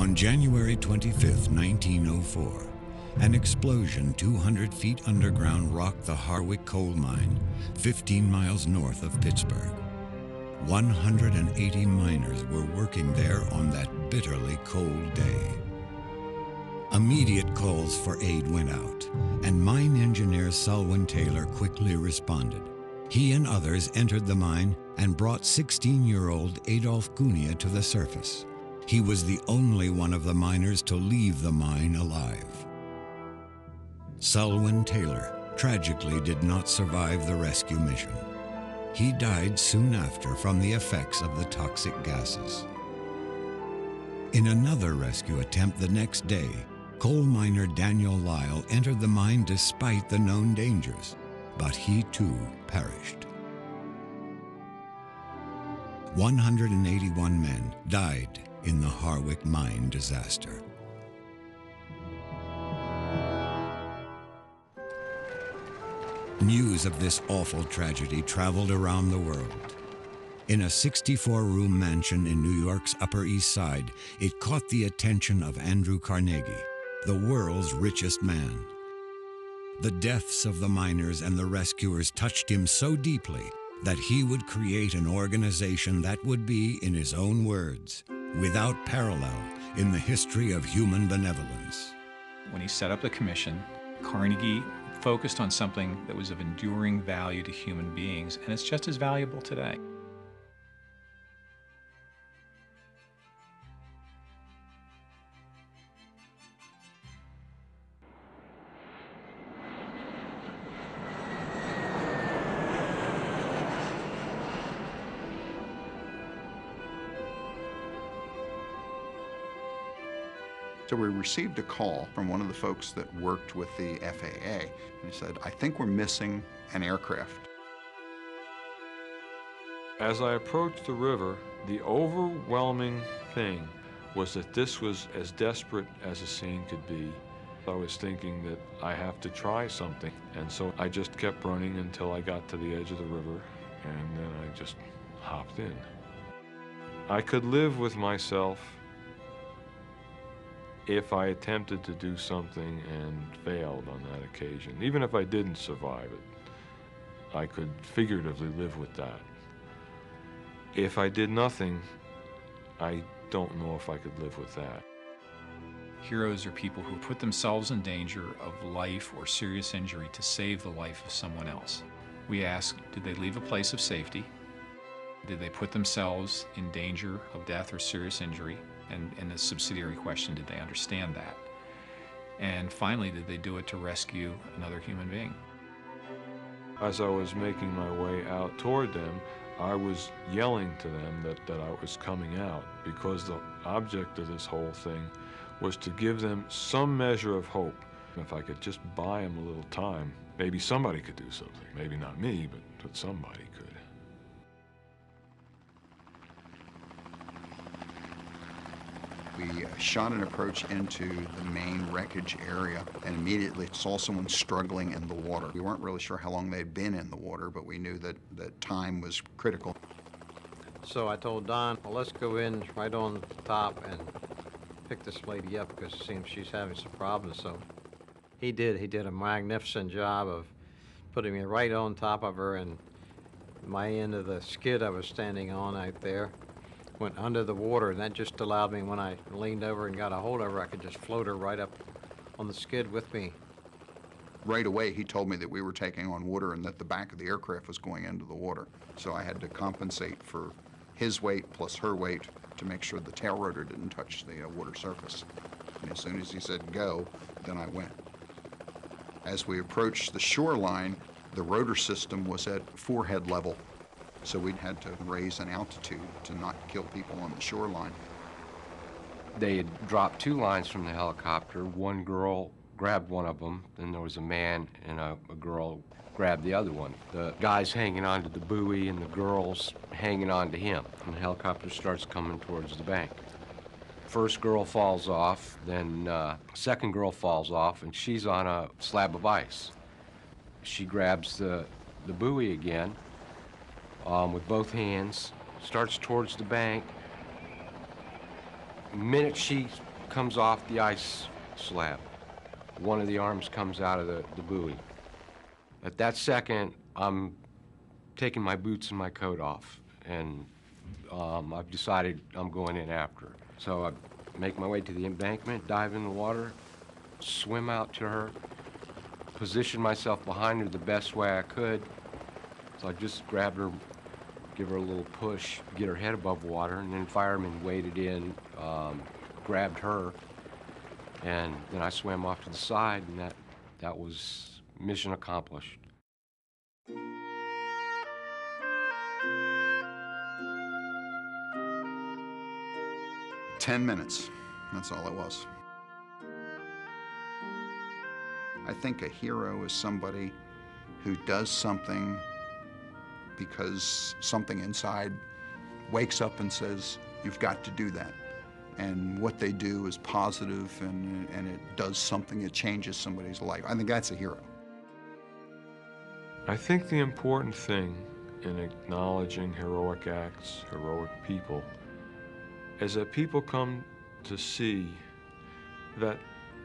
On January 25, 1904, an explosion 200 feet underground rocked the Harwick coal mine, 15 miles north of Pittsburgh. 180 miners were working there on that bitterly cold day. Immediate calls for aid went out, and mine engineer Selwyn Taylor quickly responded. He and others entered the mine and brought 16-year-old Adolf Gunia to the surface. He was the only one of the miners to leave the mine alive. Selwyn Taylor tragically did not survive the rescue mission. He died soon after from the effects of the toxic gases. In another rescue attempt the next day, coal miner Daniel Lyle entered the mine despite the known dangers, but he too perished. 181 men died in the Harwick mine disaster. News of this awful tragedy traveled around the world. In a 64-room mansion in New York's Upper East Side, it caught the attention of Andrew Carnegie, the world's richest man. The deaths of the miners and the rescuers touched him so deeply that he would create an organization that would be, in his own words, without parallel in the history of human benevolence. When he set up the commission, Carnegie focused on something that was of enduring value to human beings, and it's just as valuable today. So we received a call from one of the folks that worked with the FAA, and he said, "I think we're missing an aircraft." As I approached the river, the overwhelming thing was that this was as desperate as a scene could be. I was thinking that I have to try something, and so I just kept running until I got to the edge of the river, and then I just hopped in. I could live with myself if I attempted to do something and failed on that occasion. Even if I didn't survive it, I could figuratively live with that. If I did nothing, I don't know if I could live with that. Heroes are people who put themselves in danger of life or serious injury to save the life of someone else. We ask, did they leave a place of safety? Did they put themselves in danger of death or serious injury? And in the subsidiary question, did they understand that? And finally, did they do it to rescue another human being? As I was making my way out toward them, I was yelling to them that I was coming out, because the object of this whole thing was to give them some measure of hope. If I could just buy them a little time, maybe somebody could do something. Maybe not me, but somebody could. We shot an approach into the main wreckage area and immediately saw someone struggling in the water. We weren't really sure how long they'd been in the water, but we knew that time was critical. So I told Don, well, let's go in right on top and pick this lady up, because it seems she's having some problems. So he did a magnificent job of putting me right on top of her, and my end of the skid I was standing on right there went under the water, and that just allowed me, when I leaned over and got a hold of her, I could just float her right up on the skid with me. Right away, he told me that we were taking on water and that the back of the aircraft was going into the water. So I had to compensate for his weight plus her weight to make sure the tail rotor didn't touch the water surface. And as soon as he said go, then I went. As we approached the shoreline, the rotor system was at forehead level. So we had to raise an altitude to not kill people on the shoreline. They had dropped two lines from the helicopter. One girl grabbed one of them, then there was a man and a girl grabbed the other one. The guy's hanging onto the buoy and the girl's hanging onto him. And the helicopter starts coming towards the bank. First girl falls off, then second girl falls off, and she's on a slab of ice. She grabs the buoy again with both hands, starts towards the bank. The minute she comes off the ice slab. One of the arms comes out of the buoy. At that second, I'm taking my boots and my coat off, and I've decided I'm going in after her. So I make my way to the embankment, dive in the water, swim out to her, position myself behind her the best way I could. So I just grabbed her, give her a little push, get her head above water, and then firemen waded in, grabbed her, and then I swam off to the side, and that was mission accomplished. 10 minutes, that's all it was. I think a hero is somebody who does something because something inside wakes up and says, you've got to do that. And what they do is positive, and it does something, it changes somebody's life. I think that's a hero. I think the important thing in acknowledging heroic acts, heroic people, is that people come to see that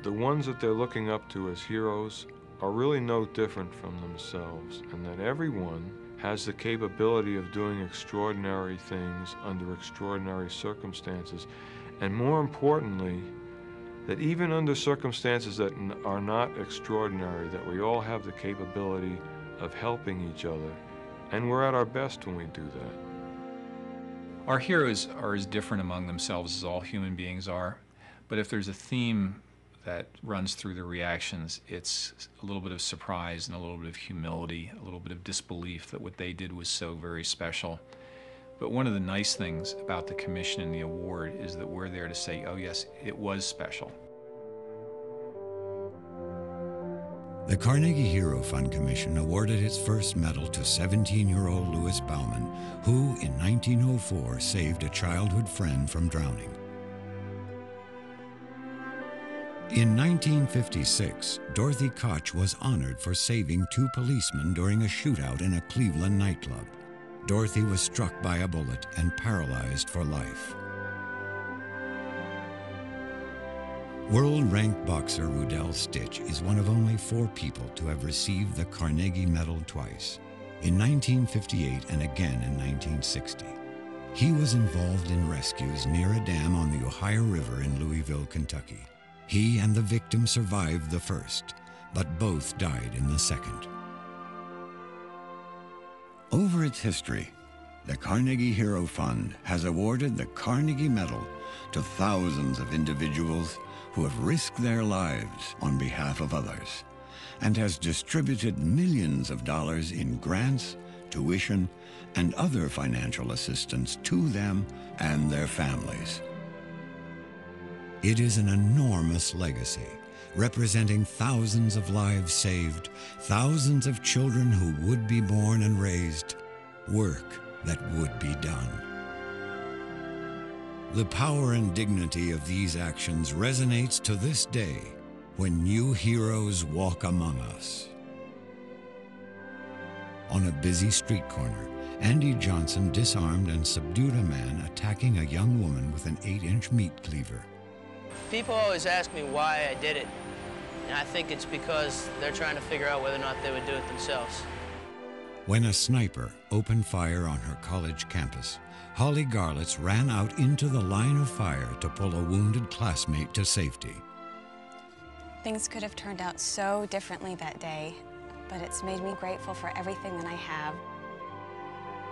the ones that they're looking up to as heroes are really no different from themselves, and that everyone has the capability of doing extraordinary things under extraordinary circumstances, and more importantly, that even under circumstances that are not extraordinary, that we all have the capability of helping each other, and we're at our best when we do that. Our heroes are as different among themselves as all human beings are, but if there's a theme that runs through the reactions, it's a little bit of surprise and a little bit of humility, a little bit of disbelief that what they did was so very special. But one of the nice things about the commission and the award is that we're there to say, oh yes, it was special. The Carnegie Hero Fund Commission awarded its first medal to 17-year-old Louis Bauman, who in 1904 saved a childhood friend from drowning. In 1956, Dorothy Koch was honored for saving 2 policemen during a shootout in a Cleveland nightclub. Dorothy was struck by a bullet and paralyzed for life. World-ranked boxer Rudell Stitch is one of only 4 people to have received the Carnegie Medal twice, in 1958 and again in 1960. He was involved in rescues near a dam on the Ohio River in Louisville, Kentucky. He and the victim survived the first, but both died in the second. Over its history, the Carnegie Hero Fund has awarded the Carnegie Medal to thousands of individuals who have risked their lives on behalf of others, and has distributed millions of dollars in grants, tuition, and other financial assistance to them and their families. It is an enormous legacy, representing thousands of lives saved, thousands of children who would be born and raised, work that would be done. The power and dignity of these actions resonates to this day when new heroes walk among us. On a busy street corner, Andy Johnson disarmed and subdued a man attacking a young woman with an 8-inch meat cleaver. People always ask me why I did it, and I think it's because they're trying to figure out whether or not they would do it themselves. When a sniper opened fire on her college campus, Holly Garlitz ran out into the line of fire to pull a wounded classmate to safety. Things could have turned out so differently that day, but it's made me grateful for everything that I have.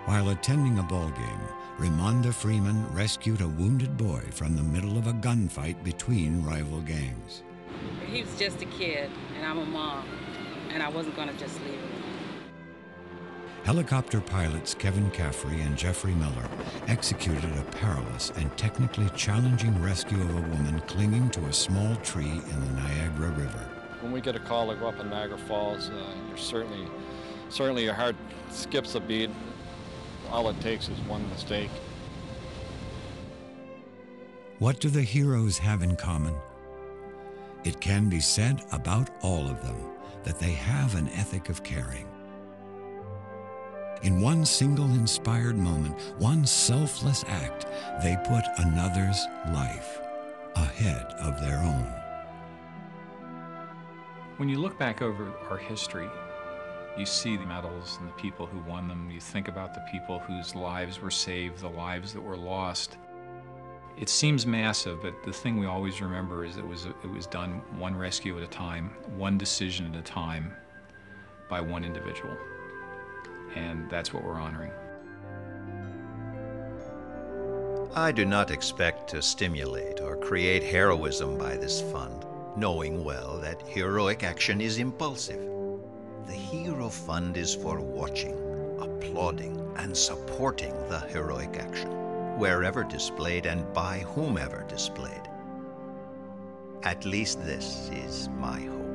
While attending a ball game, Ramonda Freeman rescued a wounded boy from the middle of a gunfight between rival gangs. He was just a kid, and I'm a mom, and I wasn't going to just leave him. Helicopter pilots Kevin Caffrey and Jeffrey Miller executed a perilous and technically challenging rescue of a woman clinging to a small tree in the Niagara River. When we get a call to go up in Niagara Falls, you're certainly your heart skips a beat. All it takes is one mistake. What do the heroes have in common? It can be said about all of them that they have an ethic of caring. In one single inspired moment, one selfless act, they put another's life ahead of their own. When you look back over our history, you see the medals and the people who won them. You think about the people whose lives were saved, the lives that were lost. It seems massive, but the thing we always remember is it was done one rescue at a time, one decision at a time, by one individual. And that's what we're honoring. I do not expect to stimulate or create heroism by this fund, knowing well that heroic action is impulsive. The Hero Fund is for watching, applauding, and supporting the heroic action, wherever displayed and by whomever displayed. At least this is my hope.